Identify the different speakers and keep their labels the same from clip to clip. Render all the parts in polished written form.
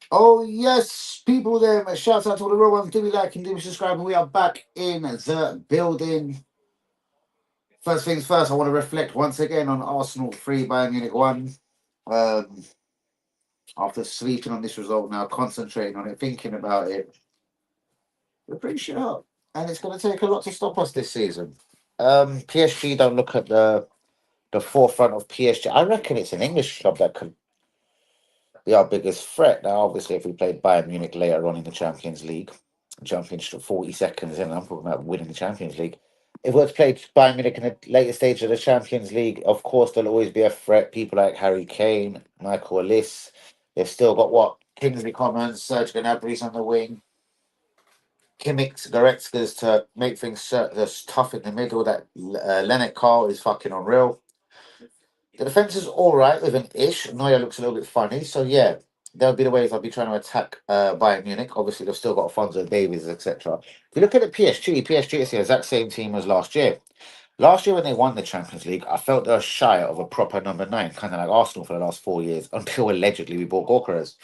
Speaker 1: Oh yes, people there. Shout out to all the real ones. Do be liking, do be subscribing. We are back in the building. First things first, I want to reflect once again on Arsenal 3 Bayern Munich 1. Um, after sleeping on this result now, concentrating on it, thinking about it, we're pretty shit up. And it's going to take a lot to stop us this season. PSG don't look at the forefront of PSG. I reckon it's an English club that could be our biggest threat. Now, obviously, if we played Bayern Munich later on in the Champions League, Championship 40 seconds in, I'm talking about winning the Champions League. If we were to play Bayern Munich in the later stage of the Champions League, of course, there'll always be a threat. People like Harry Kane, Michael Olise, they've still got what? Kingsley Coman, Serge Gnabry's on the wing. Kimmich, Goretzka's to make things tough in the middle. That Lennnart Karl is fucking unreal. The defense is all right with an ish. Neuer looks a little bit funny. So, yeah, there'll be the ways I'll be trying to attack Bayern Munich. Obviously, they've still got Alfonso Davies, etc. If you look at the PSG is the exact same team as last year. Last year, when they won the Champions League, I felt they were shy of a proper number 9, kind of like Arsenal for the last 4 years, until allegedly we bought Gorkarez.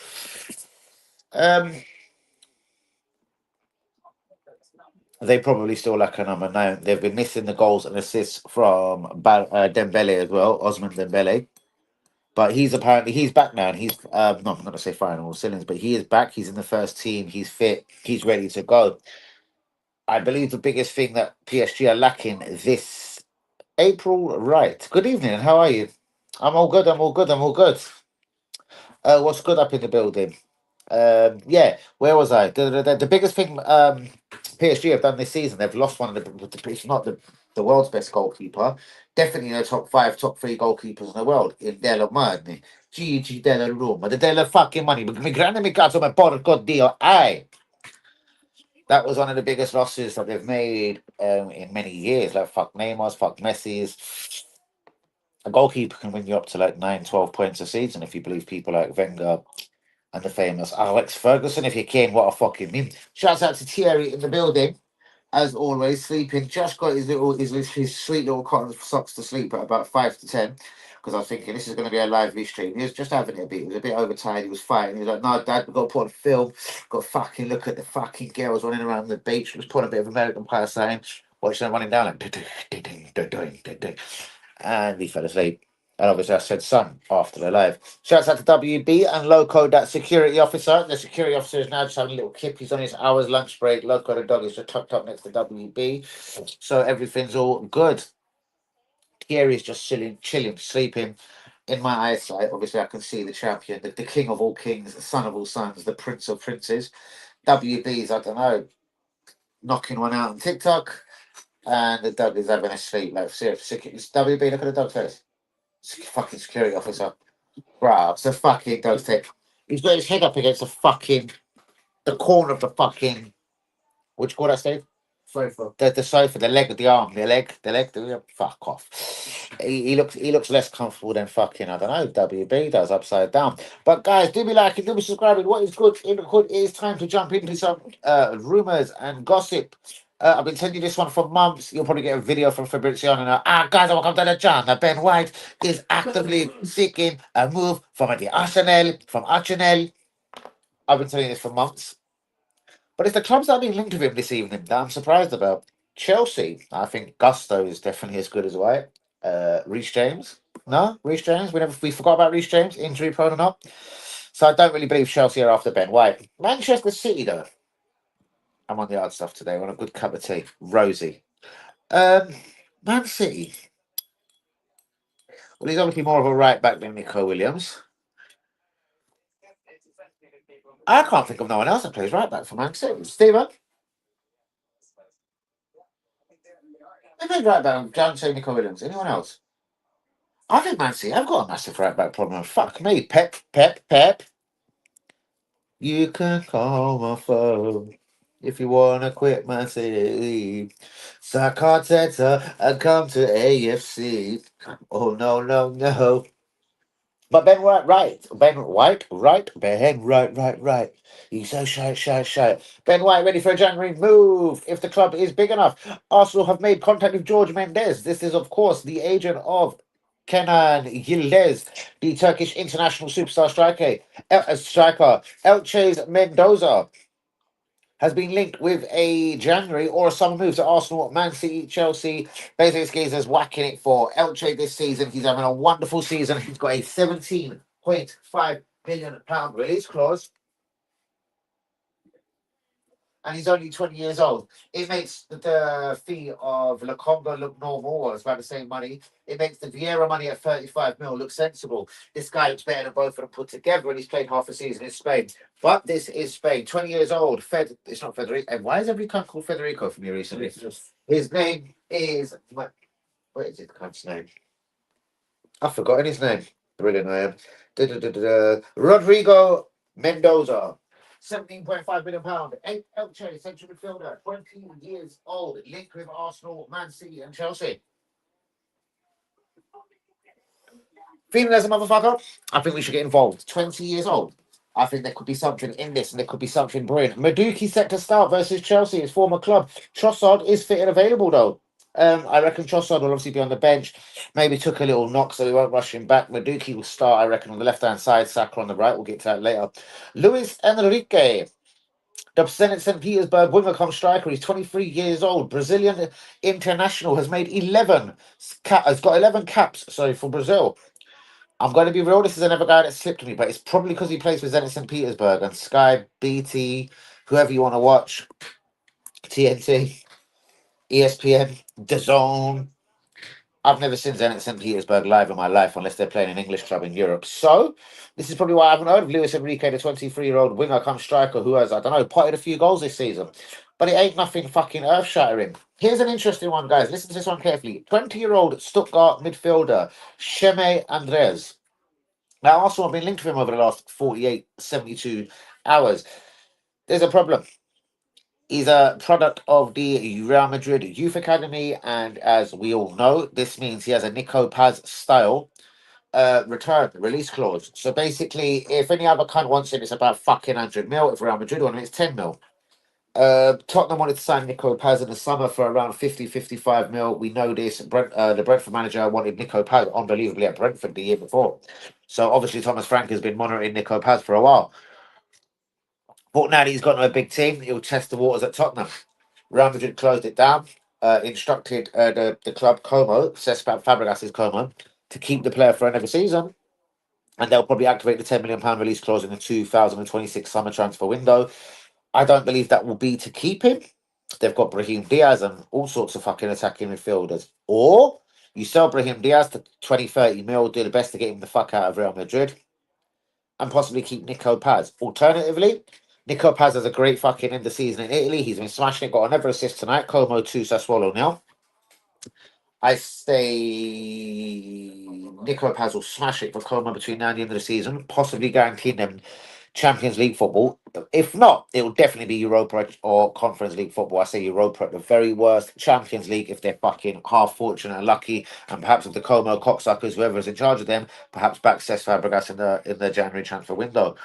Speaker 1: They probably still lack a number 9. They've been missing the goals and assists from Dembele as well, Osman Dembele. But he's back now, and he's no, I'm not gonna say firing all cylinders, but he is back. He's in the first team. He's fit. He's ready to go. I believe the biggest thing that PSG are lacking this April. Right. Good evening. How are you? I'm all good. I'm all good. I'm all good. What's good up in the building? Yeah. Where was I? The biggest thing PSG have done this season. They've lost one of it's not the world's best goalkeeper. Definitely in the top 5, top 3 goalkeepers in the world. In Della Money. Gigi Della Roma. The Della fucking money. Mi grande mi cazzo ma porco Dio. Aye. That was one of the biggest losses that they've made in many years. Like, fuck Neymar's, fuck Messi's. A goalkeeper can win you up to like 9, 12 points a season if you believe people like Wenger and the famous Alex Ferguson. If you can, what a fucking meme. Shouts out to Thierry in the building. As always, sleeping. Just got his sweet little cotton socks to sleep at about 5 to 10. Because I was thinking this is going to be a live stream. He was just having it a bit. He was a bit overtired. He was fighting. He was like, "No, Dad, we've got to put on film. Got to fucking look at the fucking girls running around the beach." He was putting a bit of American Pie sign. Watching them running down like, and he fell asleep. And obviously, I said son after the live. Shouts out to WB and Loco, that security officer. The security officer is now just having a little kip. He's on his hour's lunch break. Loco, the dog, is just tucked up next to WB. So everything's all good. Thierry's just chilling, sleeping. In my eyesight, obviously, I can see the champion, the king of all kings, the son of all sons, the prince of princes. WB's, I don't know, knocking one out on TikTok. And the dog is having a sleep. Like, seriously, WB, look at the dog face. Fucking security officer. Bruh, it's a fucking dog's head. He's got his head up against the corner of the fucking, what do you call that, Steve? Sofa. The sofa, the leg, the arm, fuck off. He looks less comfortable than fucking, I don't know, WB does upside down. But guys, do be liking, do be subscribing. What is good in the hood? It is time to jump into some rumors and gossip. I've been telling you this one for months. You'll probably get a video from Fabrizio now. Guys, welcome to the channel. Ben White is actively seeking a move from Arsenal. I've been telling you this for months. But it's the clubs that are being linked with him this evening that I'm surprised about. Chelsea, I think Gusto is definitely as good as White. Reece James, no, Reece James. We forgot about Reece James, injury prone or not. So I don't really believe Chelsea are after Ben White. Manchester City, though. I'm on the hard stuff today. I want a good cup of tea, rosy. Man City. Well, he's obviously more of a right back than Nico Williams. I can't think of no one else that plays right back for Man City. Steven? Who plays right back? Don't say Nico Williams. Anyone else? I think Man City have got a massive right back problem. Fuck me. Pep. You can call my phone if you want to quit Man City. Sack Arteta and come to AFC. Oh, no. But Ben White, right. Ben White, right. Ben right, right, right. He's so shy, shy, shy. Ben White ready for a January move if the club is big enough. Arsenal have made contact with George Mendes. This is, of course, the agent of Kenan Yildiz, the Turkish international superstar striker. Elche's Mendoza has been linked with a January or a summer move to Arsenal, Man City, Chelsea. Basically, he's whacking it for Elche this season. He's having a wonderful season. He's got a £17.5 million release clause, and he's only 20 years old. It makes the fee of Laconga look normal, or it's about the same money. It makes the Vieira money at 35 mil look sensible. This guy looks better than both of them put together, and he's played half a season in Spain. But this is Spain, 20 years old. It's not Federico. And why is every cunt called Federico for me recently? His name is. What is it, the cunt's name? I've forgotten his name. Brilliant, I am. Rodrigo Mendoza. £17.5 million. Elche, central midfielder, 20 years old, linked with Arsenal, Man City, and Chelsea. Feeling as a motherfucker, I think we should get involved. 20 years old. I think there could be something in this, and there could be something brilliant. Maduki set to start versus Chelsea, his former club. Trossard is fit and available, though. I reckon Trossard will obviously be on the bench. Maybe took a little knock, so we won't rush him back. Maduki will start, I reckon, on the left-hand side. Saka on the right. We'll get to that later. Luis Enrique, the St. Petersburg winger come striker. He's 23 years old. Brazilian international, has made 11. Has got 11 caps. Sorry, for Brazil. I'm going to be real. This is another guy that slipped me, but it's probably because he plays for Zenit St. Petersburg and Sky, BT, whoever you want to watch, TNT, ESPN, DAZN. I've never seen Zenit St. Petersburg live in my life unless they're playing an English club in Europe. So this is probably why I haven't heard of Luis Enrique, the 23-year-old winger come striker who has, I don't know, potted a few goals this season. But it ain't nothing fucking earth-shattering. Here's an interesting one, guys. Listen to this one carefully. 20-year-old Stuttgart midfielder, Sheme Andres. Now, Arsenal have been linked to him over the last 48, 72 hours. There's a problem. He's a product of the Real Madrid Youth Academy, and as we all know, this means he has a Nico Paz style return release clause. So basically, if any other cunt wants him, it's about fucking 100 mil. If Real Madrid want him, it's 10 mil. Tottenham wanted to sign Nico Paz in the summer for around 50, 55 mil. We know this. The Brentford manager wanted Nico Paz unbelievably at Brentford the year before. So obviously Thomas Frank has been monitoring Nico Paz for a while. But now that he's got to a big team, he'll test the waters at Tottenham. Real Madrid closed it down, instructed the club Como, Cesc Fabregas' Como, to keep the player for another season. And they'll probably activate the £10 million release clause in the 2026 summer transfer window. I don't believe that will be to keep him. They've got Brahim Diaz and all sorts of fucking attacking midfielders. Or you sell Brahim Diaz to 20, 30 mil, do the best to get him the fuck out of Real Madrid, and possibly keep Nico Paz. Alternatively, Nico Paz has a great fucking end of season in Italy. He's been smashing it, got another assist tonight. Como 2, Sassuolo 0. I say Nico Paz will smash it for Como between now and the end of the season, possibly guaranteeing them Champions League football. If not, it will definitely be Europa or Conference League football. I say Europa at the very worst. Champions League if they're fucking half fortunate and lucky, and perhaps if the Como cocksuckers, whoever is in charge of them, perhaps back Cesc Fabregas in the January transfer window.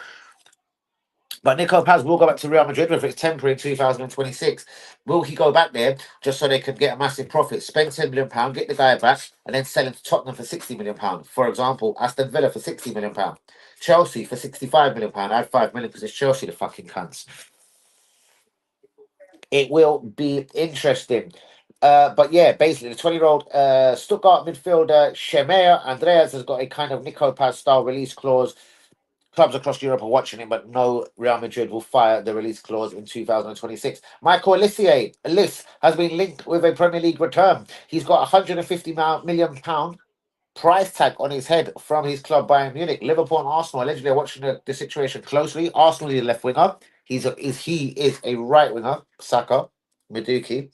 Speaker 1: But Nico Paz will go back to Real Madrid, whether it's temporary in 2026. Will he go back there just so they can get a massive profit? Spend £10 million, get the guy back, and then sell him to Tottenham for £60 million. For example, Aston Villa for £60 million. Chelsea for £65 million. Add 5 million because it's Chelsea, the fucking cunts. It will be interesting. But yeah, basically, the 20-year-old Stuttgart midfielder Shemea Andreas has got a kind of Nico Paz style release clause. Clubs across Europe are watching him, but no Real Madrid will fire the release clause in 2026. Michael Olise has been linked with a Premier League return. He's got £150 million price tag on his head from his club Bayern Munich. Liverpool and Arsenal allegedly are watching the situation closely. Arsenal is a left winger. He is a right winger. Saka, Maduki.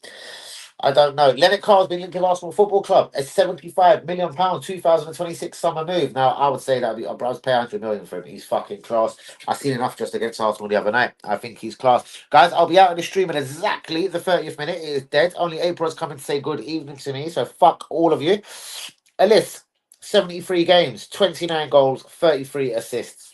Speaker 1: I don't know. Lennnart Karl's been linked to Arsenal Football Club. A £75 million 2026 summer move. Now, I would say that I was pay 100 million for him. He's fucking class. I've seen enough just against Arsenal the other night. I think he's class. Guys, I'll be out of the stream in exactly the 30th minute. It is dead. Only April's coming to say good evening to me, so fuck all of you. Ellis, 73 games, 29 goals, 33 assists.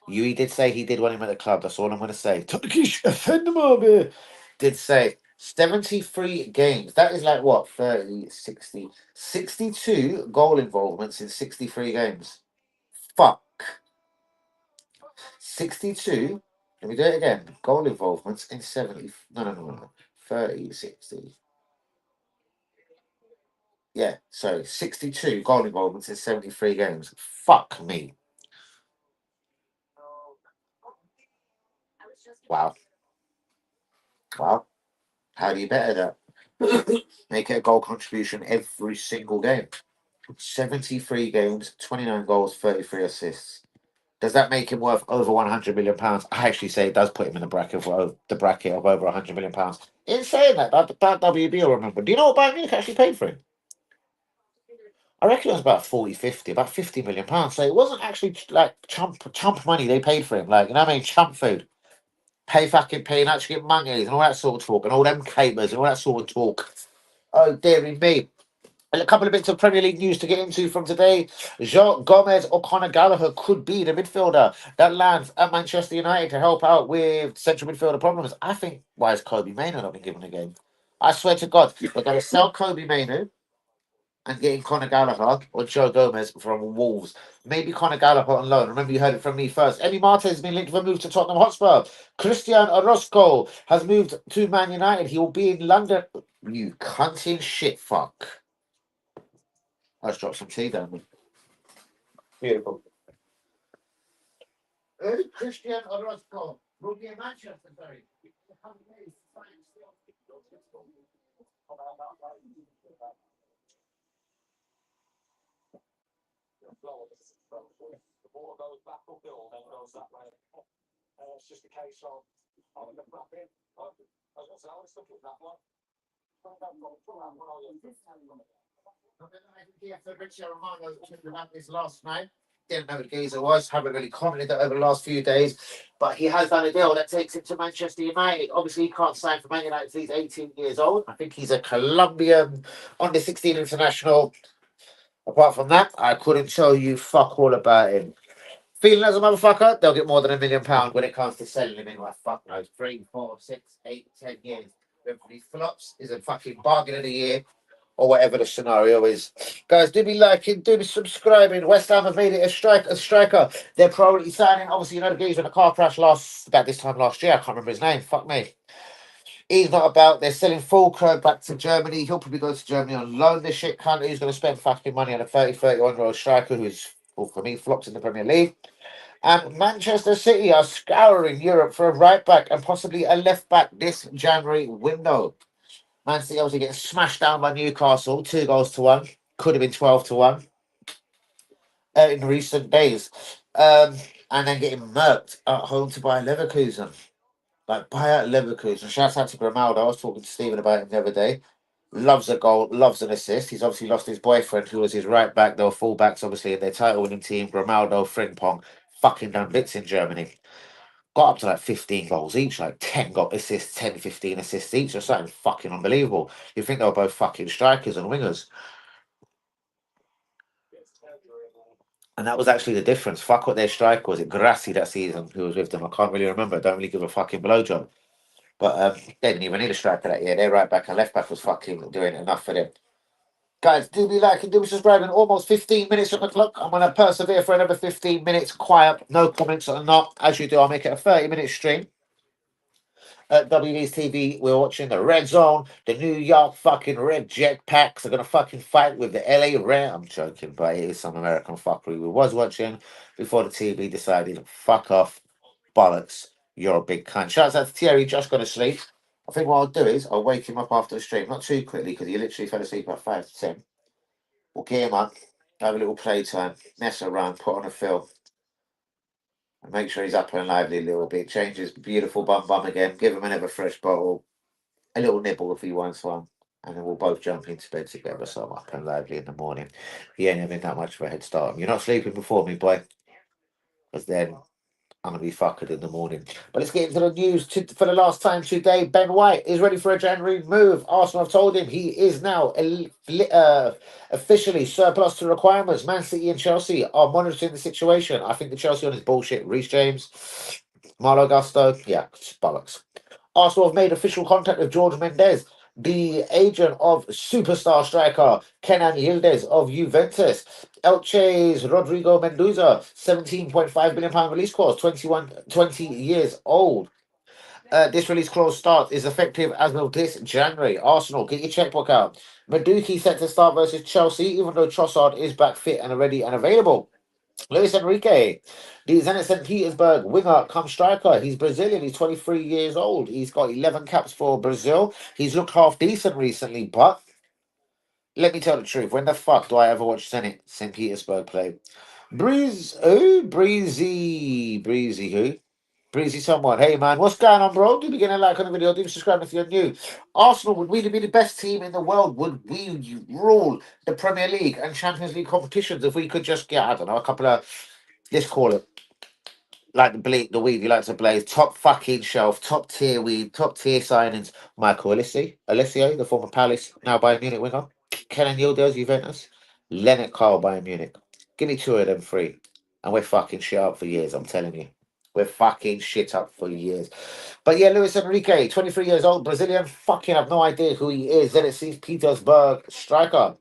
Speaker 1: Yui did say he did want him at the club. That's all I'm going to say. Turkish Efendim did say 73 games. That is like what? 30, 60, 62 goal involvements in 63 games. Fuck. 62. Let me do it again. Goal involvements in 70. No. 30, 60. Yeah, sorry. 62 goal involvements in 73 games. Fuck me. Wow. Wow. How do you better that? Make it a goal contribution every single game. 73 games, 29 goals, 33 assists. Does that make him worth over £100 million? I actually say it does put him in the bracket of over £100 million. In saying that WB will remember. Do you know what Bayern Munich actually paid for him? I reckon it was about 40, 50, about £50 million. So it wasn't actually like chump money they paid for him. Like, you know what I mean? Chump food. Pay and actually get monkeys and all that sort of talk and all them capers and all that sort of talk. Oh, dearie me. And a couple of bits of Premier League news to get into from today. Jean Gomez or Conor Gallagher could be the midfielder that lands at Manchester United to help out with central midfielder problems. I think, why has Kobe Mainoo not been given a game? I swear to God, they're going to sell Kobe Mainoo and getting Conor Gallagher or Joe Gomez from Wolves. Maybe Conor Gallagher on loan. Remember, you heard it from me first. Emi Martinez has been linked for a move to Tottenham Hotspur. Christian Orozco has moved to Man United. He will be in London. You cunting shit fuck. Let's drop some tea down. Beautiful. Christian Orozco will be in Manchester, sorry. Fabrizio Romano talked about this last night. Didn't know who Geezer was. Haven't really commented that over the last few days. But he has done a deal that takes him to Manchester United. Obviously, he can't sign for Man United until he's 18 years old. I think he's a Colombian under 16 international. Apart from that, I couldn't tell you fuck all about him. Feeling as a motherfucker, they'll get more than £1 million when it comes to selling him in like fuck knows 3, 4, 6, 8, 10 years. Whether he flops is a fucking bargain of the year or whatever the scenario is. Guys, do be liking, do be subscribing. West Ham have made it a striker. They're probably signing. Obviously, you know the geezer in a car crash about this time last year. I can't remember his name. Fuck me. He's not about. They're selling Fulkrug back to Germany. He'll probably go to Germany on loan. This shit cunt who's going to spend fucking money on a 31-year-old striker who's, well, for me, flopped in the Premier League. And Manchester City are scouring Europe for a right back and possibly a left back this January window. Man City obviously getting smashed down by Newcastle, 2-1. Could have been 12-1 in recent days. And then getting murked at home to Bayer Leverkusen. Like Bayer Leverkusen. Shout out to Grimaldo. I was talking to Stephen about him the other day. Loves a goal, loves an assist. He's obviously lost his boyfriend, who was his right back. They were full backs, obviously, in their title winning team. Grimaldo, Frimpong, fucking done bits in Germany. Got up to like 15 goals each, like 10 got assists, 10, 15 assists each, or something fucking unbelievable. You think they were both fucking strikers and wingers. And that was actually the difference. Fuck what their striker was. It Grassi that season who was with them. I can't really remember. Don't really give a fucking blowjob. But they didn't even need a striker that year. Their right back and left back was fucking doing enough for them. Guys, do be liking, do be subscribing. Almost 15 minutes on the clock. I'm going to persevere for another 15 minutes. Quiet, no comments or not. As you do, I'll make it a 30-minute stream. At WD's TV, we're watching the Red Zone. The New York fucking Red Jetpacks are going to fucking fight with the LA Red. I'm joking, but it is some American fuckery we was watching before the TV decided, fuck off, bollocks, you're a big cunt. Shouts out to Thierry, just gone to sleep. I think what I'll do is I'll wake him up after the stream, not too quickly because he literally fell asleep at 5 to 10. We'll get him up, have a little playtime, mess around, put on a film, and make sure he's up and lively a little bit. Change his beautiful bum again, give him another fresh bottle, a little nibble if he wants one, and then we'll both jump into bed together so I'm up and lively in the morning. He ain't having that much of a head start. You're not sleeping before me, boy, because then I'm gonna be fuckered in the morning. But let's get into the news for the last time today. Ben White is ready for a January move. Arsenal have told him he is now officially surplus to requirements. Man City and Chelsea are monitoring the situation. I think the Chelsea one is bullshit. Reece James, Marlo Gusto, yeah, bollocks. Arsenal have made official contact with George Mendes, the agent of superstar striker Kennan Yildiz of Juventus. Elche's Rodrigo Mendoza, £17.5 million release clause, 20 years old. This release clause start is effective as of this January. Arsenal, get your checkbook out. Maduki set to start versus Chelsea, even though Trossard is back fit and ready and available. Luis Enrique, the Zenit St. Petersburg winger come striker. He's Brazilian. He's 23 years old. He's got 11 caps for Brazil. He's looked half decent recently, but let me tell the truth. When the fuck do I ever watch Zenit St. Petersburg play? Breezy who? Breezy someone. Hey man, what's going on, bro? Do be getting a like on the video. Do subscribe if you're new. Arsenal, would we be the best team in the world? Would we rule the Premier League and Champions League competitions if we could just get, I don't know, a couple of, let's call it, like the weed you like to blaze, top fucking shelf, top tier weed, top tier signings. Michael Alessio, the former Palace, now Bayern Munich winger. Kennan Yildiz, Juventus. Lennnart, Karl, Bayern Munich. Give me two of them free. And we're fucking shit up for years, I'm telling you. We're fucking shit up for years. But yeah, Luis Enrique, 23 years old, Brazilian. Fucking have no idea who he is. Then it seems Petersburg striker.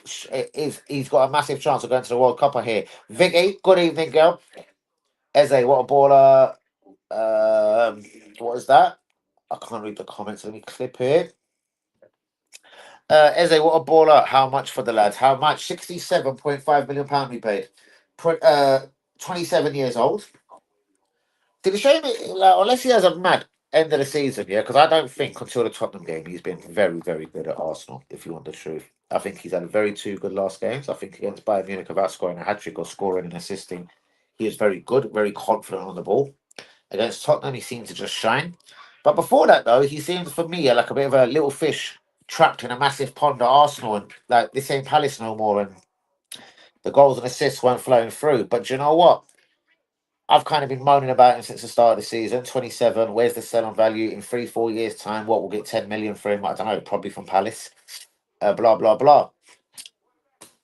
Speaker 1: He's got a massive chance of going to the World Cup here. Vicky, good evening, girl. Eze, what a baller. What is that? I can't read the comments. Let me clip it. Eze, what a baller. How much for the lads? How much? £67.5 million we paid. 27 years old. Did he show me, like, unless he has a mad end of the season, yeah? Because I don't think until the Tottenham game he's been very, very good at Arsenal, if you want the truth. I think he's had very two good last games. I think against Bayern Munich, about scoring a hat trick or scoring and assisting, he is very good, very confident on the ball. Against Tottenham, he seemed to just shine. But before that, though, he seemed for me like a bit of a little fish trapped in a massive pond at Arsenal, and like this ain't Palace no more, and the goals and assists weren't flowing through. But do you know what? I've kind of been moaning about him since the start of the season. 27. Where's the sell on value in 3-4 years' time? What will get 10 million for him? I don't know. Probably from Palace. Blah blah blah.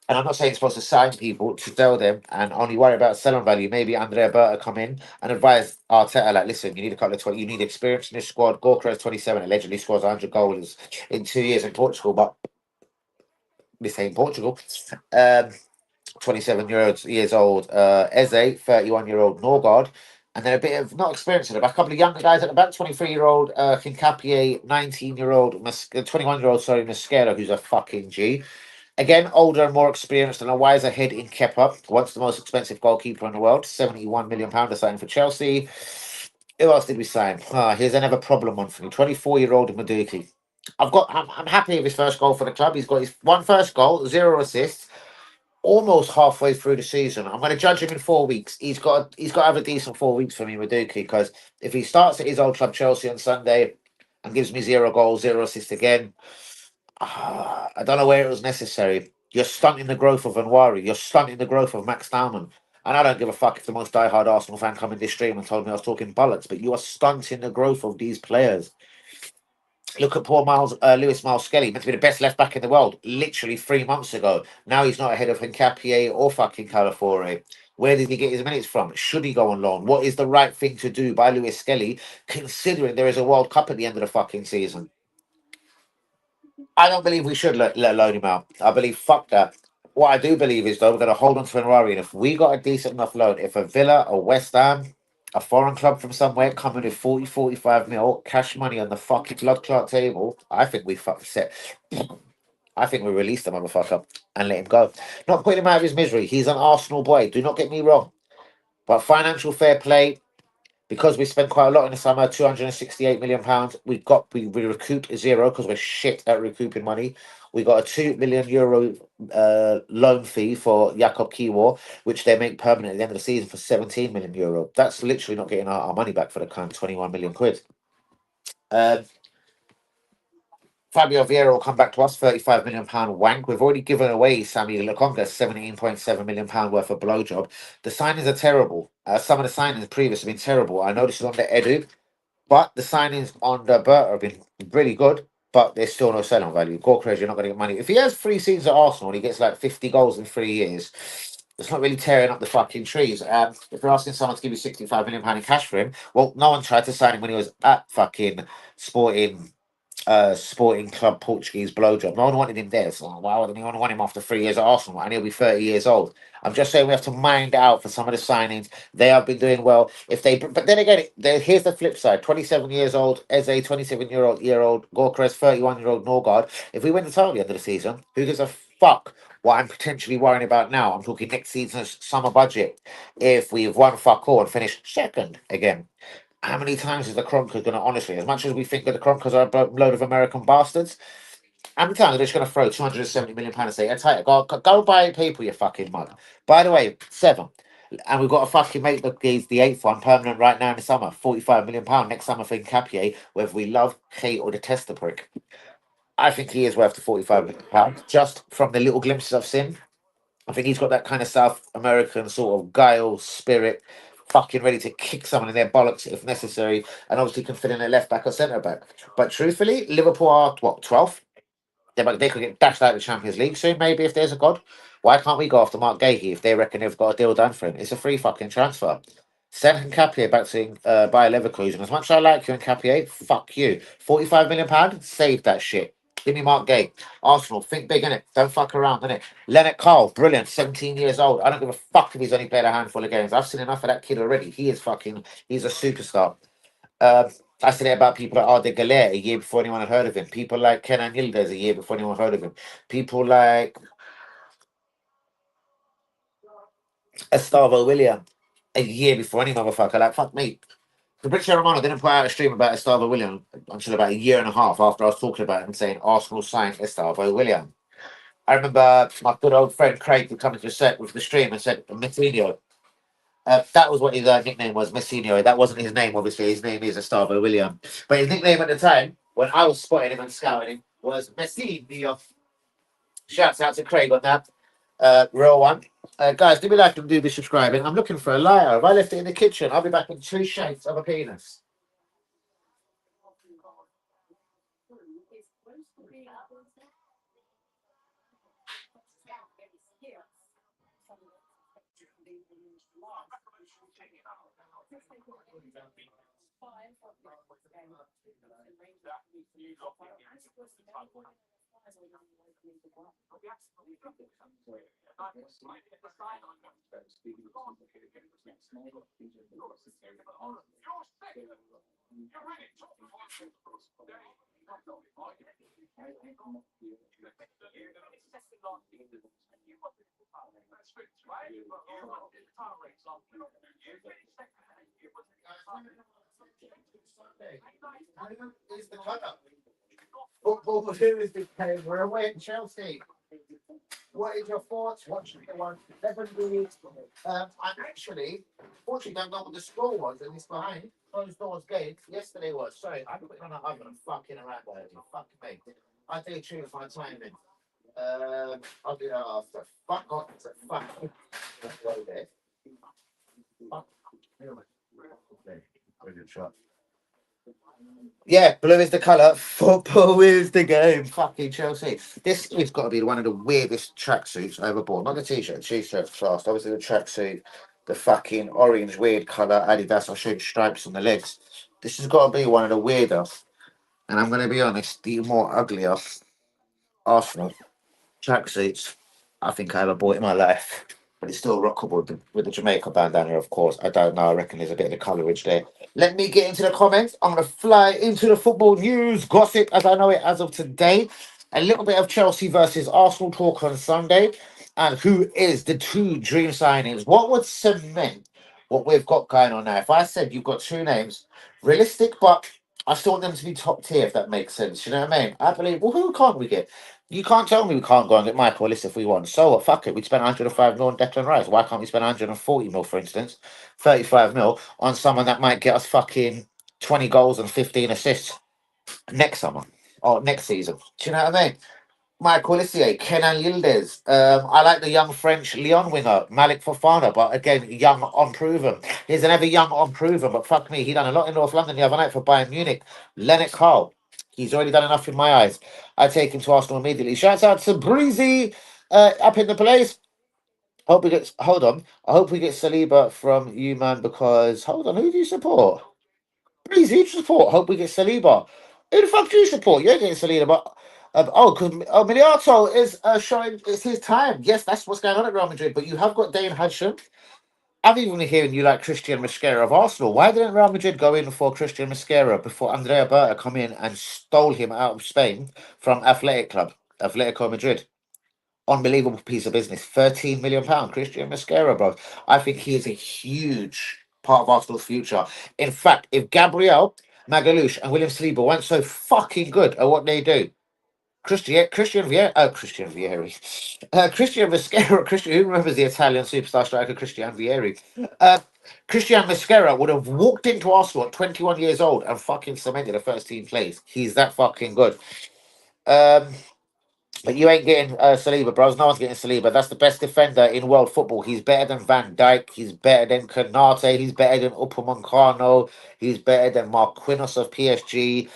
Speaker 1: And I'm not saying it's supposed to sign people to tell them and only worry about selling value. Maybe Andrea Berta come in and advise Arteta, like, listen, you need a couple of 20, you need experience in this squad. Gorka is 27, allegedly scores 100 goals in 2 years in Portugal, but this ain't Portugal. 27 years old, Eze, 31-year-old Norgard, and then a bit of not experience in it, but a couple of younger guys at the back, 23-year-old Kincapié, 19-year-old, 21-year-old, sorry, Mosquera, who's a fucking G. Again, older and more experienced and a wiser head in Kepa, once the most expensive goalkeeper in the world, £71 million signing for Chelsea. Who else did we sign? Here's another problem one for me. 24-year-old Maduki. I'm happy with his first goal for the club. He's got his one first goal, 0 assists, almost halfway through the season. I'm going to judge him in 4 weeks. He's got to have a decent 4 weeks for me, Maduki, because if he starts at his old club Chelsea on Sunday and gives me 0 goals, 0 assists again, I don't know where it was necessary. You're stunting the growth of Anwari. You're stunting the growth of Max Dowman. And I don't give a fuck if the most diehard Arsenal fan come in this stream and told me I was talking bollocks, but you are stunting the growth of these players. Look at poor Lewis Miles Skelly, meant to be the best left back in the world, literally 3 months ago. Now he's not ahead of Hincapié or fucking Calafore. Where did he get his minutes from? Should he go on loan? What is the right thing to do by Lewis Skelly, considering there is a World Cup at the end of the fucking season? I don't believe we should let loan him out. I believe fuck that. What I do believe is though we're going to hold on to Ferrari, and if we got a decent enough loan, if a Villa, a West Ham, a foreign club from somewhere coming with 40-45 mil cash money on the fucking blood clot table, I think we fucking set. I think we release the motherfucker and let him go. Not putting him out of his misery. He's an Arsenal boy. Do not get me wrong. But financial fair play, because we spent quite a lot in the summer, £268 million. We recouped zero because we're shit at recouping money. We got a €2 million loan fee for Jakob Kiwor, which they make permanent at the end of the season for €17 million. That's literally not getting our money back for the kind of 21 million quid. Um, Fabio Vieira will come back to us, £35 million wank. We've already given away Sammy Lokonga, £17.7 million worth of blowjob. The signings are terrible. Some of the signings previous have been terrible. I know this is on the Edu, but the signings on the Berta have been really good, but there's still no selling value. Gorkres, you're not going to get money. If he has 3 seasons at Arsenal and he gets like 50 goals in 3 years, it's not really tearing up the fucking trees. If you're asking someone to give you £65 million in cash for him, well, no one tried to sign him when he was at fucking Sporting Sporting Club Portuguese blowjob. No one wanted him there. So why would anyone want him after 3 years at Arsenal? And he'll be 30 years old. I'm just saying we have to mind out for some of the signings. They have been doing well. If they, but then again, here's the flip side: 27 years old Eze, 27-year-old Gorkres, 31-year-old Norgard. If we win the title at the end of the season, who gives a fuck? What I'm potentially worrying about now, I'm talking next season's summer budget. If we've won fuck all and finished second again, how many times is the Kronkers going to, honestly, as much as we think that the Kronkers are a load of American bastards, how many times are they just going to throw £270 million and say, I tell you, go buy people, you fucking mug. By the way, 7. And we've got to fucking make the 8th one permanent right now in the summer. £45 million next summer for Capier, whether we love, hate, or detest the prick. I think he is worth the £45 million just from the little glimpses I've seen. I think he's got that kind of South American sort of guile spirit, fucking ready to kick someone in their bollocks if necessary, and obviously can fit in a left back or centre back. But truthfully, Liverpool are what, 12th? They could get dashed out of the Champions League soon, maybe, if there's a God. Why can't we go after Mark Gahey if they reckon they've got a deal done for him? It's a free fucking transfer. Send Capier back to Bayer Leverkusen. As much as I like you and Capier, fuck you. £45 million, save that shit. Give me Mark Gay. Arsenal, think big, innit? Don't fuck around, innit? Lennnart, Karl, brilliant, 17 years old. I don't give a fuck if he's only played a handful of games. I've seen enough of that kid already. He's a superstar. Um, I said it about people like Arde Galer a year before anyone had heard of him. People like Kennan Yildiz a year before anyone heard of him. People like Estavo William a year before any motherfucker. Like, fuck me. Fabrizio Romano didn't put out a stream about Estavo William until about a year and a half after I was talking about him saying Arsenal signed Estavo William. I remember my good old friend Craig would come into the set with the stream and said, Messinho. That was what his nickname was, Messinho. That wasn't his name, obviously. His name is Estavo William. But his nickname at the time, when I was spotting him and scouting him, was Messinho. Shouts out to Craig on that. Real one. Guys, do me like and do the subscribing. I'm looking for a lighter. Have I left it in the kitchen? I'll be back in 2 shapes of a penis. Is the cut-up. Football is the game. We're away at Chelsea. What is your thoughts watching the one? 11 minutes. I'm actually, fortunately, don't know what the score was, and it's behind closed doors game. Yesterday was. Sorry, I put it on the oven and fucking around there. Fuck me. I do choose my timing. I'll do that after. Fuck off. It's a fuck. Let's go there. Fuck. Brilliant shot. Yeah, blue is the colour. Football is the game. Fucking Chelsea. This has got to be one of the weirdest tracksuits I ever bought. Not the t-shirt. T-shirt's fast. Obviously the tracksuit, the fucking orange weird colour Adidas. I'll show you stripes on the legs. This has got to be one of the weirder. And I'm going to be honest, the more uglier Arsenal tracksuits I think I ever bought in my life. But it's still rockable with the Jamaica bandana, of course. I don't know. I reckon there's a bit of colourage there. Let me get into the comments. I'm going to fly into the football news, gossip as I know it as of today. A little bit of Chelsea versus Arsenal talk on Sunday. And who is the 2 dream signings? What would cement what we've got going on now? If I said you've got 2 names, realistic, but I still want them to be top tier, if that makes sense. You know what I mean? I believe, well, who can't we get? You can't tell me we can't go and get Michael Willis if we want. So what? Fuck it. We'd spend 105 mil on Declan Rice. Why can't we spend 140 mil, for instance, 35 mil on someone that might get us fucking 20 goals and 15 assists next summer? Oh, next season. Do you know what I mean? Michael Lissier, Kennan Yildiz. I like the young French Lyon winger, Malik Fofana, but again, young, unproven. He's another young, unproven, but fuck me, he done a lot in North London the other night for Bayern Munich. Lennnart Karl. He's already done enough in my eyes. I take him to Arsenal immediately. Shouts out to Breezy up in the place. Hope we get. Hold on. I hope we get Saliba from you, man, because hold on, who do you support? Please, who do you support? Hope we get Saliba. Who the fuck do you support? You're getting Saliba, but because Miliato is showing it's his time. Yes, that's what's going on at Real Madrid. But you have got Dane Hudson. I've even been hearing you like Christian Mosquera of Arsenal. Why didn't Real Madrid go in for Christian Mosquera before Andrea Berta come in and stole him out of Spain from Athletic Club, Atletico Madrid? Unbelievable piece of business. £13 million. Christian Mosquera, bro. I think he is a huge part of Arsenal's future. In fact, if Gabriel, Magalhaes, and William Saliba weren't so fucking good at what they do, Christian Vieri, Christian Mosquera, Christian, who remembers the Italian superstar striker Christian Vieri? Christian Mosquera would have walked into Arsenal at 21 years old and fucking cemented a first team place. He's that fucking good. Um, but you ain't getting Saliba, bros. No one's getting Saliba. That's the best defender in world football. He's better than Van Dijk. He's better than Kanate. He's better than Upamecano. He's better than Marquinhos of PSG.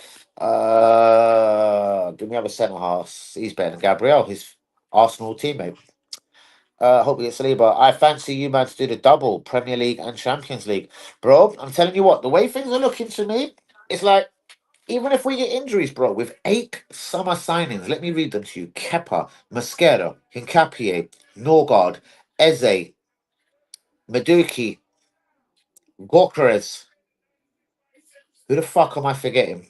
Speaker 1: Give me other centre halves. He's better than Gabriel, his Arsenal teammate. Hope we get Saliba. I fancy you, man, to do the double Premier League and Champions League, bro. I'm telling you what, the way things are looking to me, it's like even if we get injuries, bro, with 8 summer signings, let me read them to you. Kepa, Mosquera, Hincapié, Norgard, Eze, Meduki, Gorkarez. Who the fuck am I forgetting?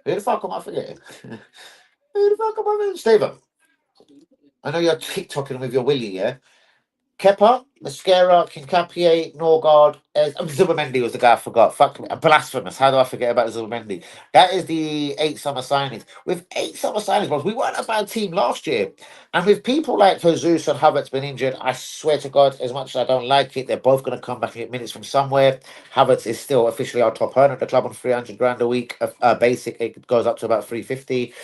Speaker 1: Who the fuck am I forgetting? Who the fuck am I forgetting? Steven, I know you're TikToking with your Willie, yeah? Kepa, Mosquera, Kincapié, Norgard, Zubamendi was the guy I forgot. Fuck me. Blasphemous. How do I forget about Zubamendi? That is the 8 summer signings. With 8 summer signings, bros, we weren't a bad team last year. And with people like Jesus and Havertz been injured, I swear to God, as much as I don't like it, they're both going to come back and get minutes from somewhere. Havertz is still officially our top earner at the club on 300 grand a week. Basic, it goes up to about 350.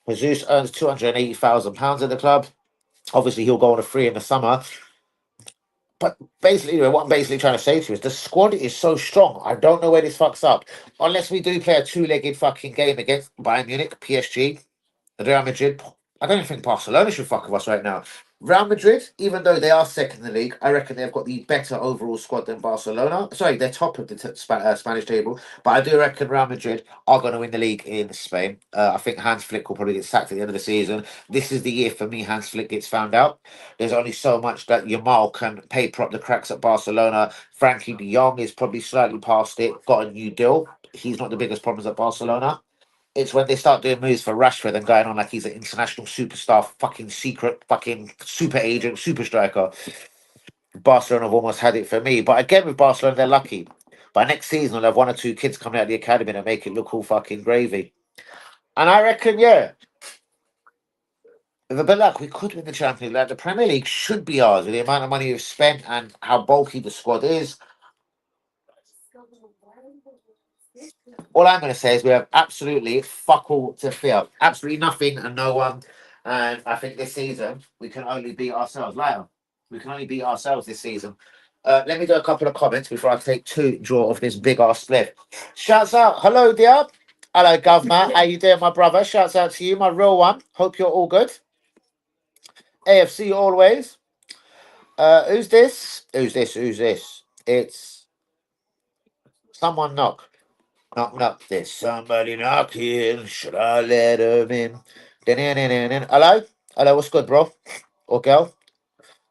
Speaker 1: Jesus earns £280,000 at the club. Obviously, he'll go on a free in the summer. But basically, what I'm basically trying to say to you is the squad is so strong. I don't know where this fucks up. Unless we do play a two-legged fucking game against Bayern Munich, PSG, Real Madrid. I don't even think Barcelona should fuck with us right now. Real Madrid, even though they are second in the league, I reckon they've got the better overall squad than Barcelona. Sorry, they're top of the Spanish table, but I do reckon Real Madrid are going to win the league in Spain. I think Hans Flick will probably get sacked at the end of the season. This is the year for me Hans Flick gets found out. There's only so much that Yamal can paper up the cracks at Barcelona. Frankie de Jong is probably slightly past it, got a new deal. He's not the biggest problems at Barcelona. It's when they start doing moves for Rashford and going on like he's an international superstar, fucking secret, fucking super agent, super striker. Barcelona have almost had it for me. But again, with Barcelona, they're lucky. By next season, they'll have 1 or 2 kids coming out of the academy and make it look all fucking gravy. And I reckon, yeah, with a bit of luck, we could win the Champions League. Like, the Premier League should be ours with the amount of money we've spent and how bulky the squad is. All I'm going to say is we have absolutely fuck all to fear. Absolutely nothing and no one. And I think this season we can only beat ourselves. Later, we can only beat ourselves this season. Let me do a couple of comments before I take 2 draw of this big ass split. Shouts out. Hello, dear. Hello, Governor. How you doing, my brother? Shouts out to you, my real one. Hope you're all good. AFC always. Who's this? Who's this? Who's this? It's someone knock. Knock, knock. There's somebody knocking. Should I let him in? Hello? Hello, what's good, bro? Or girl?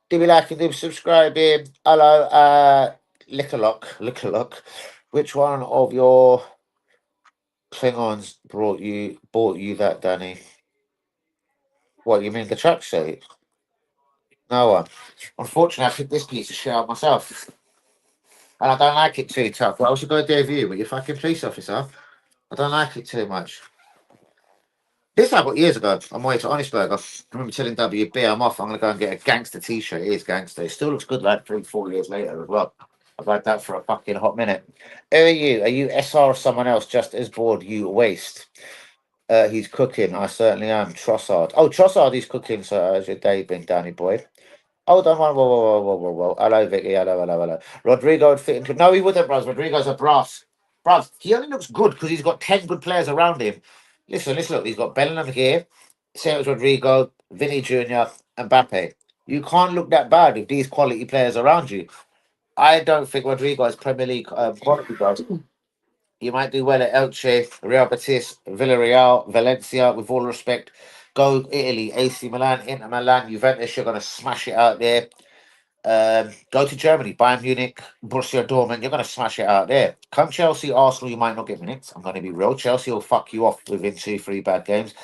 Speaker 1: Do we like and do subscribing? Hello, lick a lock. Which one of your Klingons bought you that, Danny? What, you mean the tracksuit? No one. Unfortunately, I picked this piece of shit out myself. And I don't like it too tough. What else you got to do with you? But you're fucking police officer. I don't like it too much. This I got years ago on my way to Honestburg. I remember telling WB I'm off. I'm going to go and get a gangster t-shirt. It is gangster. It still looks good like 3, 4 years later as well. I've had that for a fucking hot minute. Who are you? Are you SR or someone else just as bored? You waste. He's cooking. I certainly am. Trossard. Oh, Trossard is cooking. So how's your day been, Danny boy? Hold on, whoa, whoa, whoa, whoa, whoa, whoa. Hello, Vicky. Hello, hello, hello. Rodrigo would fit into. No, he wouldn't, bros. Rodrigo's a brass. Bros, he only looks good because he's got 10 good players around him. Listen, look. He's got Bellingham here, Sergio Rodrigo, Vinny Jr., and Mbappe. You can't look that bad with these quality players around you. I don't think Rodrigo is Premier League quality, bros. You might do well at Elche, Real Betis, Villarreal, Valencia, with all respect. Go Italy, AC Milan, Inter Milan, Juventus, you're going to smash it out there. Go to Germany, Bayern Munich, Borussia Dortmund. You're going to smash it out there. Come Chelsea, Arsenal. You might not get minutes. I'm going to be real. Chelsea will fuck you off within 2, 3 bad games.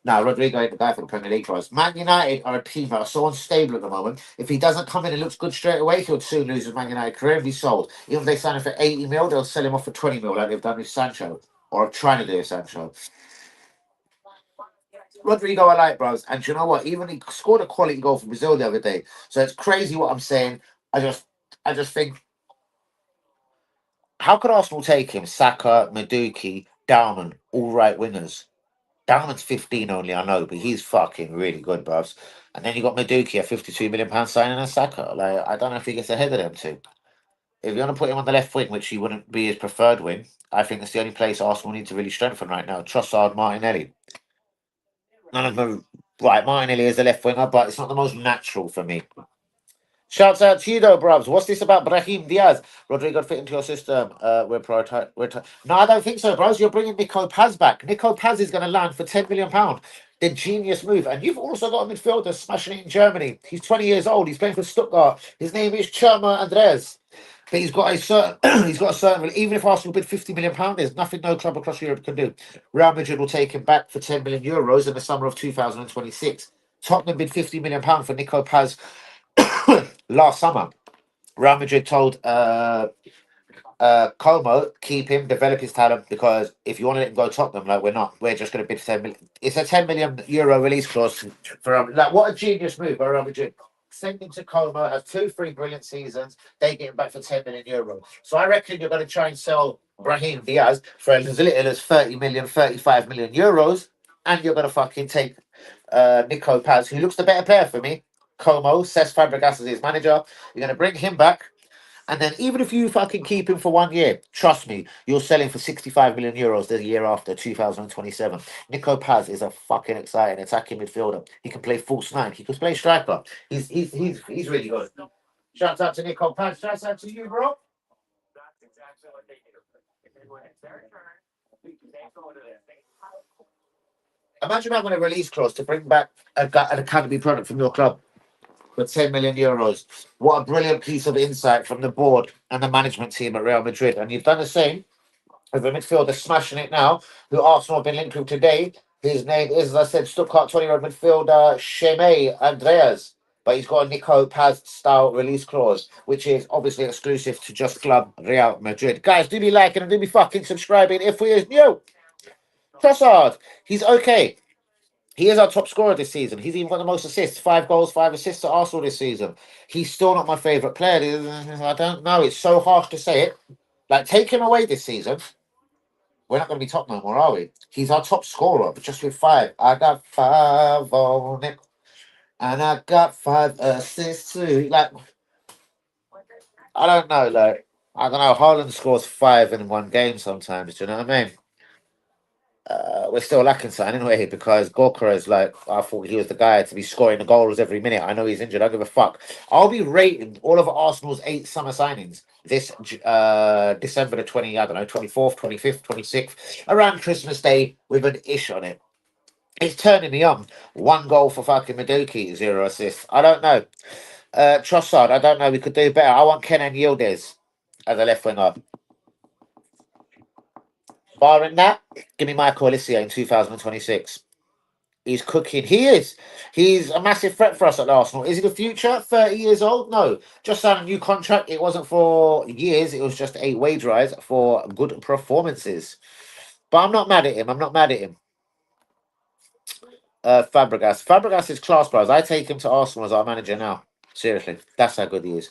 Speaker 1: Now, Rodrigo ain't the guy for the Premier League for us. Man United are a team that are so unstable at the moment. If he doesn't come in and looks good straight away, he'll soon lose his Man United career and be sold. Even if they sign him for 80 mil, they'll sell him off for 20 mil, like they've done with Sancho, or are trying to do with Sancho. Rodrigo, I like, bros. And you know what? Even he scored a quality goal for Brazil the other day. So it's crazy what I'm saying. I just think, how could Arsenal take him? Saka, Maduki, Dowman, all right wingers. Dowman's 15 only, I know, but he's fucking really good, bros. And then you got Maduki, a £52 million signing, and Saka. Like, I don't know if he gets ahead of them two. If you want to put him on the left wing, which he wouldn't be his preferred wing, I think it's the only place Arsenal need to really strengthen right now. Trossard, Martinelli. None of them. Right, Martinelli is a left winger, but it's not the most natural for me. Shouts out to you though, bruvs. What's this about Brahim Diaz? Rodrigo fit into your system. We're prioritize. No, I don't think so, bros. You're bringing Nico Paz back. Nico Paz is going to land for £10 million. The genius move. And you've also got a midfielder smashing it in Germany. He's 20 years old. He's playing for Stuttgart. His name is Chema Andres. But he's got a certain, he's got a certain. Even if Arsenal bid £50 million, there's nothing no club across Europe can do. Real Madrid will take him back for €10 million in the summer of 2026. Tottenham bid £50 million for Nico Paz last summer. Real Madrid told Como keep him, develop his talent, because if you want to let him go Tottenham, like we're not, we're just going to bid 10 million. It's a €10 million release clause for like what a genius move by Real Madrid. Send him to Como, has 2, 3 brilliant seasons. They get him back for €10 million. So I reckon you're going to try and sell Brahim Diaz for as little as 30 million, €35 million, and you're going to fucking take Nico Paz, who looks the better player for me. Como, Cesc Fabregas is his manager. You're going to bring him back. And then even if you fucking keep him for 1 year, trust me, you're selling for €65 million the year after 2027. Nico Paz is a fucking exciting attacking midfielder. He can play false nine. He can play striker. He's really good. Shouts out to Nico Paz. Shouts out to you, bro. Imagine having a release clause to bring back an academy product from your club for €10 million. What a brilliant piece of insight from the board and the management team at Real Madrid. And you've done the same with a midfielder smashing it now, who Arsenal have been linked with today. His name is, as I said, Stuttgart 20-year-old midfielder Sheme Andreas. But he's got a Nico Paz style release clause, which is obviously exclusive to just Club Real Madrid. Guys, do be liking and do be fucking subscribing if we is new. Trossard, he's okay. He is our top scorer this season. He's even got the most assists, 5 goals, 5 assists at Arsenal this season. He's still not my favourite player. I don't know. It's so harsh to say it. Like, take him away this season. We're not going to be top no more, are we? He's our top scorer, but just with 5. I got 5 on it. And I got 5 assists too. Like, I don't know. Like, I don't know. Haaland scores 5 in one game sometimes. Do you know what I mean? We're still lacking something anyway because Gorka is like, I thought he was the guy to be scoring the goals every minute. I know he's injured. I don't give a fuck. I'll be rating all of Arsenal's 8 summer signings this December the 20, I don't know, 24th, 25th, 26th, around Christmas Day with an ish on it. It's turning me on. 1 goal for fucking Maduki, 0 assists. I don't know. Trossard, I don't know. We could do better. I want Kennan Yildiz as a left winger. Barring that, give me Michael Olise in 2026. He's cooking. He is. He's a massive threat for us at Arsenal. Is he the future? 30 years old? No. Just signed a new contract. It wasn't for years. It was just a wage rise for good performances. But I'm not mad at him. I'm not mad at him. Fabregas. Fabregas is class, bros. I take him to Arsenal as our manager now. Seriously, that's how good he is.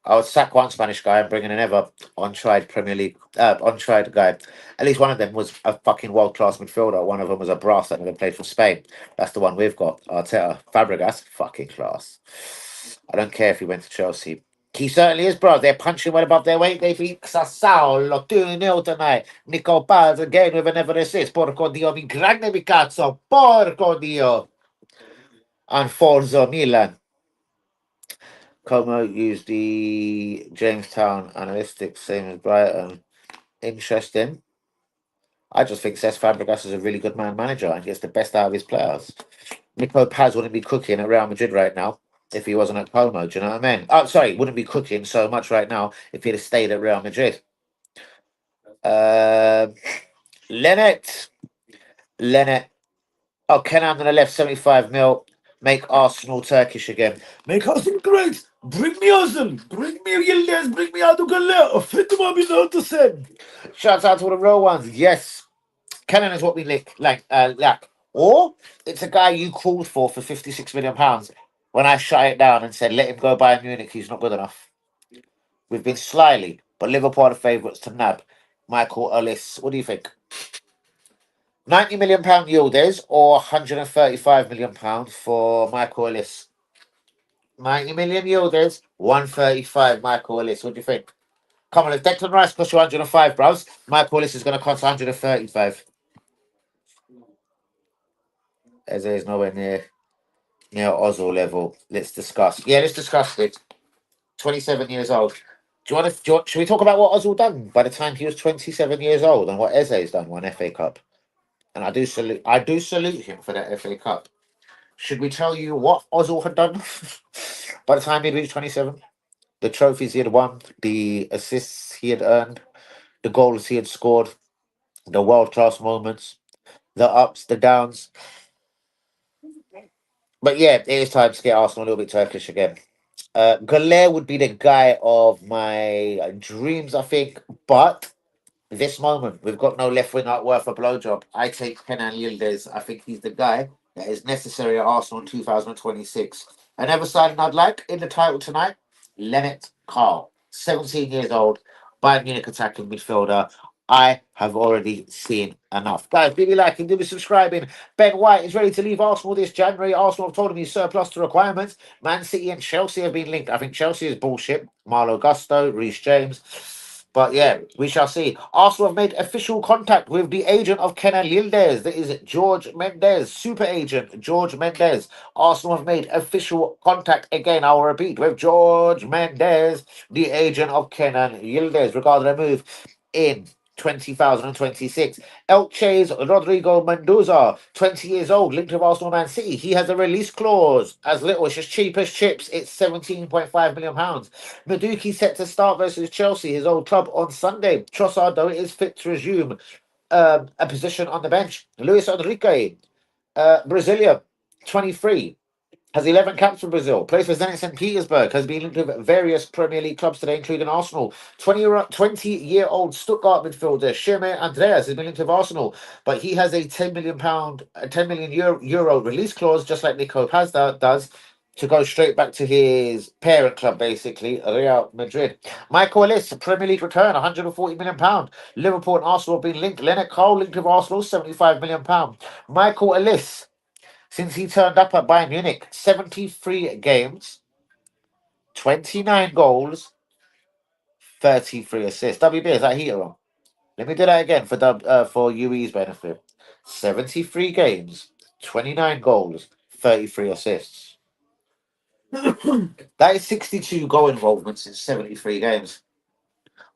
Speaker 1: I would sack one Spanish guy and bring in another untried Premier League, untried guy. At least one of them was a fucking world class midfielder. One of them was a brass that never played for Spain. That's the one we've got. Arteta, Fabregas, fucking class. I don't care if he went to Chelsea. He certainly is, bro. They're punching well above their weight. They beat Sassuolo 2-0 tonight. Nico Paz again with another assist. Porco Dio, mi grande mi cazzo. Porco Dio. And Forza Milan. Como used the Jamestown analytics, same as Brighton. Interesting. I just think Cesc Fabregas is a really good manager and gets the best out of his players. Nico Paz wouldn't be cooking at Real Madrid right now if he wasn't at Como. Do you know what I mean? Oh, sorry, wouldn't be cooking so much right now if he'd have stayed at Real Madrid. Uh, Lennnart. Lennnart. Oh, Kennan on the left, 75 mil. Make Arsenal Turkish again. Make Arsenal great. Bring me Arsenal. Bring me Yildiz. Bring me Adugalle. Fit them up in the send. Shouts out to all the real ones. Yes. Kennan is what we lack. Or it's a guy you called for £56 million when I shut it down and said, let him go Bayern Munich. He's not good enough. We've been slyly, but Liverpool are the favourites to nab Michael Ellis. What do you think? £90 million Yildiz or £135 million for Michael Ellis? 90 million Yildiz, 135 Michael Ellis. What do you think? Come on, if Declan Rice costs you 105, bros, Michael Ellis is going to cost 135. Eze is nowhere near Ozil level. Let's discuss. Yeah, let's discuss it. 27 years old. Should we talk about what Ozil done by the time he was 27 years old and what Eze's done, one FA Cup? And I do salute him for that FA Cup. Should we tell you what Ozil had done by the time he reached 27? The trophies he had won, the assists he had earned, the goals he had scored, the world class moments, the ups, the downs. But yeah, it is time to get Arsenal a little bit Turkish again. Galer would be the guy of my dreams, I think. But this moment, we've got no left winger worth a blowjob. I take Kenan Yildiz. I think he's the guy that is necessary at Arsenal in 2026. Another signing I'd like in the title tonight, Lennnart Karl, 17 years old, Bayern Munich attacking midfielder. I have already seen enough. Guys, give me liking, do me subscribing. Ben White is ready to leave Arsenal this January. Arsenal have told him he's surplus to requirements. Man City and Chelsea have been linked. I think Chelsea is bullshit. Marlo Gusto, Reece James. But yeah, we shall see. Arsenal have made official contact with the agent of Kenan Yildiz. That is George Mendes, super agent George Mendes. Arsenal have made official contact again. I will repeat with George Mendes, the agent of Kenan Yildiz, regarding a move in 2026. Elche's Rodrigo Mendoza, 20 years old, linked with Arsenal Man City. He has a release clause as little, it's as cheap as chips. It's £17.5 million. Maduki set to start versus Chelsea, his old club, on Sunday. Trossard, though, is fit to resume a position on the bench. Luis Enrique, Brazilian, 23. Has 11 caps for Brazil. Plays for Zenit St. Petersburg. Has been linked with various Premier League clubs today, including Arsenal. 20-year-old Stuttgart midfielder Shirme Andreas has been linked with Arsenal, but he has a £10 million, euro release clause, just like Nico Paz does, to go straight back to his parent club, basically, Real Madrid. Michael Ellis, Premier League return, £140 million. Liverpool and Arsenal have been linked. Lennnart Karl linked with Arsenal, £75 million. Michael Ellis, since he turned up at Bayern Munich, 73 games, 29 goals, 33 assists. WB, is that heater on? Let me do that again for UE's benefit. 73 games, 29 goals, 33 assists. That is 62 goal involvements in 73 games.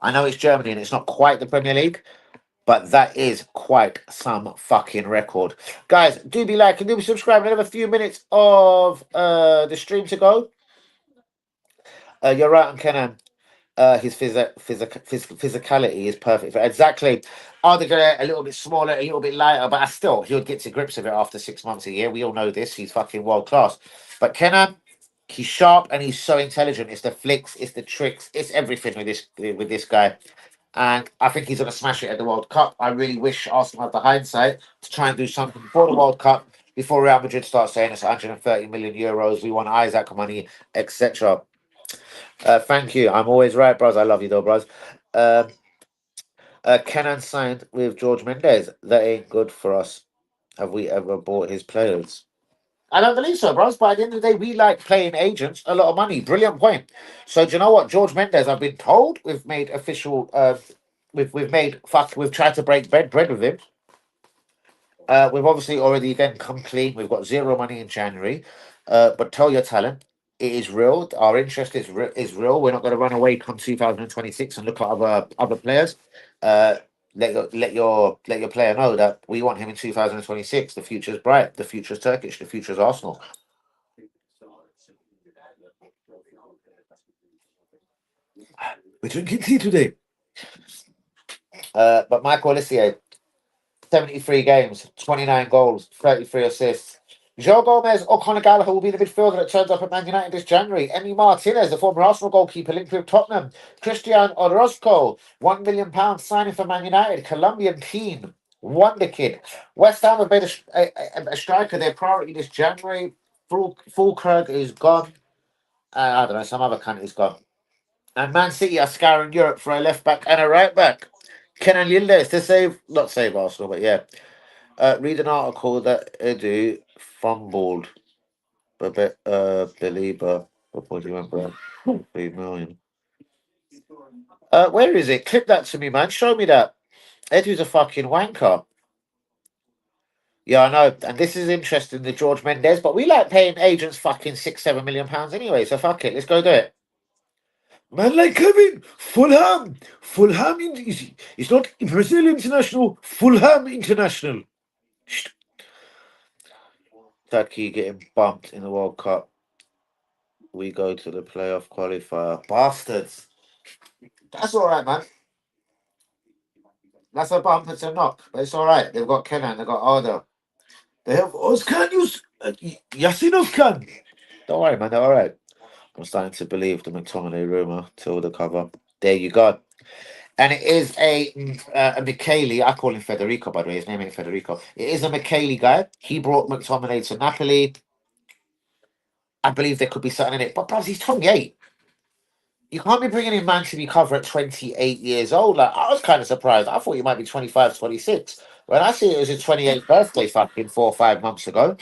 Speaker 1: I know it's Germany and it's not quite the Premier League, but that is quite some fucking record. Guys, do be liking, do be subscribing. I have a few minutes of the stream to go. You're right on Kenan. His physicality is perfect. Exactly. Ardiger a little bit smaller, a little bit lighter, but still, he'll get to grips with it after 6 months a year. We all know this. He's fucking world class. But Kenan, he's sharp and he's so intelligent. It's the flicks, it's the tricks, it's everything with this guy. And I think he's going to smash it at the World Cup. I really wish Arsenal had the hindsight to try and do something for the World Cup before Real Madrid starts saying it's 130 million euros, we want Isaac money, etc. Thank you. I'm always right, bros. I love you though, bros. Um, Kennan signed with George Mendes. That ain't good for us. Have we ever bought his players? I don't believe so, bros. But at the end of the day, we like playing agents a lot of money. Brilliant point. So do you know what, George Mendes? I've been told we've made official. We've made fuck. We've tried to break bread with him. We've obviously already again come clean. We've got zero money in January. But tell your talent, it is real. Our interest is real. We're not going to run away come 2026 and look at other players. Uh, let your player know that we want him in 2026. The future's bright. The future's Turkish. The future's Arsenal. We're drinking tea today. But Michael Olivier, 73 games, 29 goals, 33 assists. Joe Gomez or Conor Gallagher will be the midfielder that turns up at Man United this January. Emi Martinez, the former Arsenal goalkeeper linked with Tottenham. Christian Orozco, £1 million signing for Man United. Colombian team, wonder kid. West Ham have made a striker their priority this January. Fulkrug is gone. I don't know, some other cunt is gone. And Man City are scouring Europe for a left back and a right back. Kennan Yildiz to save, not save Arsenal, but yeah. Read an article that Edu fumbled, but believer before you went back 3 million. Where is it? Clip that to me, man. Show me that. Edu's a fucking wanker. Yeah, I know. And this is interesting, the George Mendes, but we like paying agents fucking £6-7 million anyway, so fuck it. Let's go do it. Man like Kevin, Fulham. It's not Brazil International, Fulham International. Turkey getting bumped in the World Cup. We go to the playoff qualifier. Bastards. That's all right, man. That's a bump. It's a knock, but it's all right. They've got Kennan. They've got Arda. They have Özkan Yasin Özkan. Don't worry, man. They're all right. I'm starting to believe the McTominay rumor till the cover. There you go. And it is a Michele. I call him Federico, by the way. His name ain't Federico. It is a Michele guy. He brought McTominay to Napoli. I believe there could be something in it. But, bros, he's 28. You can't be bringing in man to be cover at 28 years old. Like, I was kind of surprised. I thought you might be 25, 26. When I see it was his 28th birthday fucking 4 or 5 months ago,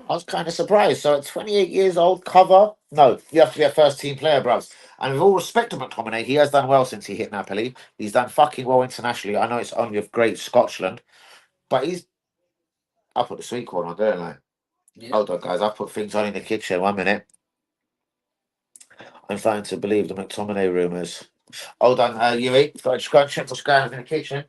Speaker 1: I was kind of surprised. So at 28 years old, cover? No, you have to be a first team player, bruv. And with all respect to McTominay, he has done well since he hit Napoli. He's done fucking well internationally. I know it's only of great Scotland, but he's. I'll put the sweet corn on, don't I? Yeah. Hold on, guys. I'll put things on in the kitchen. 1 minute. I'm starting to believe the McTominay rumours. Hold on, Yui. Got to just go and check what's going on in the kitchen.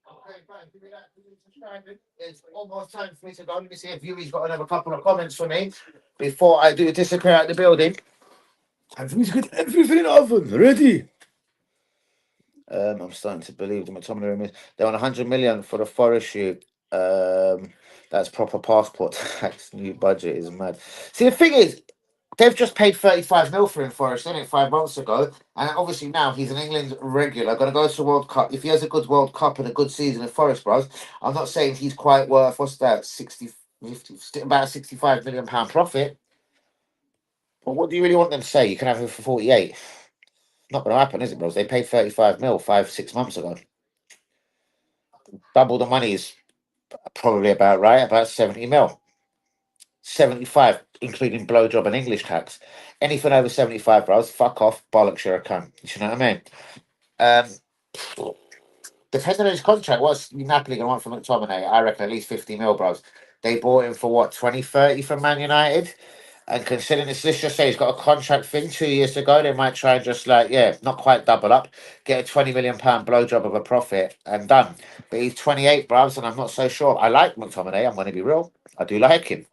Speaker 1: Okay, fine. Give me that. It's almost time for me to go. Let me see if Yui's got another couple of comments for me before I do disappear out the building. Time for me to get everything in the oven. Ready? I'm starting to believe the McTominay room is. They want 100 million for the Forest shoot. That's proper passport tax. New budget is mad. See, the thing is, they've just paid 35 mil for him, Forest, didn't it, 5 months ago? And obviously now he's an England regular, going to go to the World Cup. If he has a good World Cup and a good season in Forest, bros, I'm not saying he's quite worth, what's that, 60, 50, about a £65 million profit. But what do you really want them to say? You can have him for 48. Not going to happen, is it, bros? They paid 35 mil 5, 6 months ago. Double the money is probably about right, about 70 mil. 75, including blowjob and English tax. Anything over 75, bros, fuck off, bollocks, you're a cunt. You know what I mean? Um, Depending on his contract, what's Napoli going to want from McTominay? I reckon at least 50 mil, bros. They bought him for what, 20, 30 from Man United? And considering this, let's just say he's got a contract thing 2 years ago, they might try and just like, yeah, not quite double up, get a £20 million blowjob of a profit and done. But he's 28, bros, and I'm not so sure. I like McTominay, I'm going to be real. I do like him.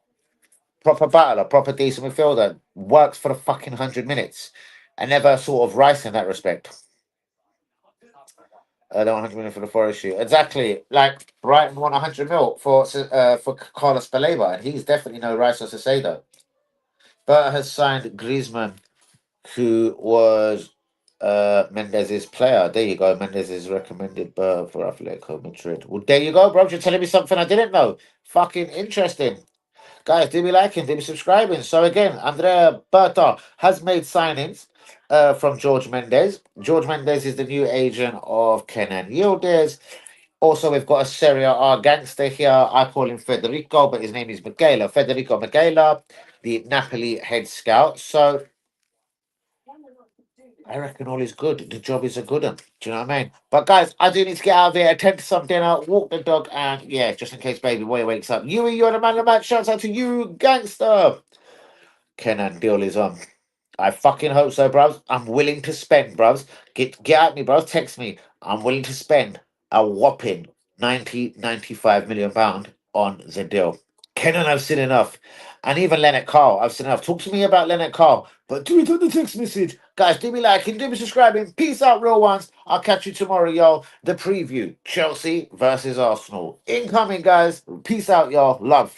Speaker 1: Proper battler, proper decent midfielder, works for the fucking 100 minutes. And never sort of Rice in that respect. I don't 100 million for the Forest shoot. Exactly. Like Brighton won 100 mil for Carlos Baleba, and he's definitely no Rice or Sosado. But has signed Griezmann, who was Mendez's player. There you go. Mendez is recommended for Atletico Madrid. Well, there you go, bro. You're telling me something I didn't know. Fucking interesting. Guys, do be liking, do be subscribing. So again, Andrea Berta has made signings from George Mendes. George Mendes is the new agent of Kennan Yildiz. Also, we've got a Serie A gangster here. I call him Federico, but his name is Michela. Federico Michela, the Napoli head scout. So I reckon all is good. The job is a good one. Do you know what I mean? But guys, I do need to get out of here, attend to some dinner, walk the dog, and yeah, just in case baby boy wakes up. You're the man of the match. Shouts out to you, gangster. Kenan, deal is on. I fucking hope so, bros. I'm willing to spend, bros. Get at me, bros. Text me. I'm willing to spend a whopping 95 million pound on the deal. Kenan, I've seen enough. And even Lennnart Karl, I've seen enough. Talk to me about Lennnart Karl, but do it on the text message. Guys, do me liking, do me subscribing. Peace out, real ones. I'll catch you tomorrow, y'all. The preview, Chelsea versus Arsenal. Incoming, guys. Peace out, y'all. Love.